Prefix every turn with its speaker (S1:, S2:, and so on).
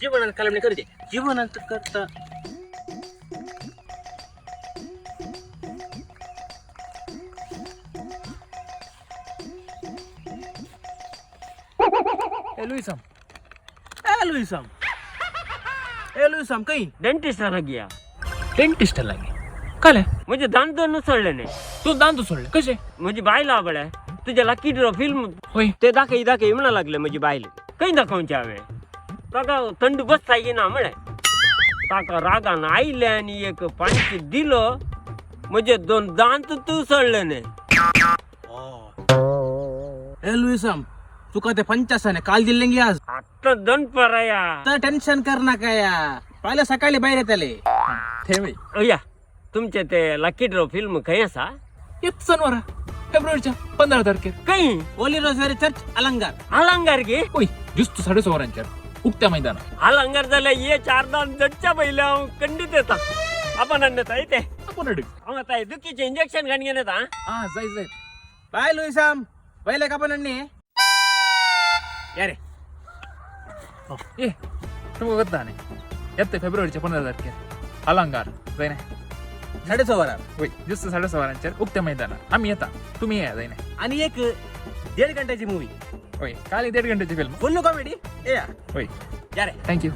S1: जीवनात कलमणी करते जीवनात करता लुईसम कहीं
S2: डेंटिस्ट गया
S1: डेंटिस्ट लागे काल
S2: म्हणजे दांत नसळले नाही
S1: तू दांत सोडले कसे
S2: म्हणजे बायला आवड आहे तुझ्या लकी ड्रॉ फिल्म
S1: होय
S2: ते दाखई म्हणा लागले म्हणजे बायले काही दाखवून हवे ताका थंड बसता येईना म्हणे ताका रागानं आईले आणि एक पाणी दिलं म्हणजे दोन दांत तू सळले नाही
S1: लुईसम तू का ते 50 काल दिलेंगे आज
S2: आता दन पराया
S1: तर टेन्शन कर ना काय पहिल्या सकाळी बाहेर येताले
S2: या तुमचे ते लकी ड्रॉ फिल्म काही असा
S1: येत सणवार फेब्रुवारीच्या 15 तारखेर
S2: काही
S1: ओली रोजगारी चर्च अलंगार
S2: अलंगार गे
S1: होय जुस्त 16:30 उक्त्या मैदानात
S2: अलंगार झालं ये चार दान जडच्या पहिल्या कंडीत येतात आपण आणण्यात येते
S1: आपण अडक
S2: आता दुखीचे इंजेक्शन घाण घेण्यात
S1: हा जाय बाय लुईसम पहिले का पण अन्नी या रे
S3: ए तुम्ही बघता नाही येते फेब्रुवारीच्या 15 तारखेर अलंगार जाईने
S1: 16:30
S3: होय जुस्त 16:30 उक्त्या मैदानात आम्ही येता तुम्ही या जाईने
S1: आणि एक 1.5 घंट्याची मूवी
S3: होय काल 1.5 घंट्याची फिल्म
S1: फुल्ल कॉमेडी या
S3: होय
S1: या रे
S3: थँक्यू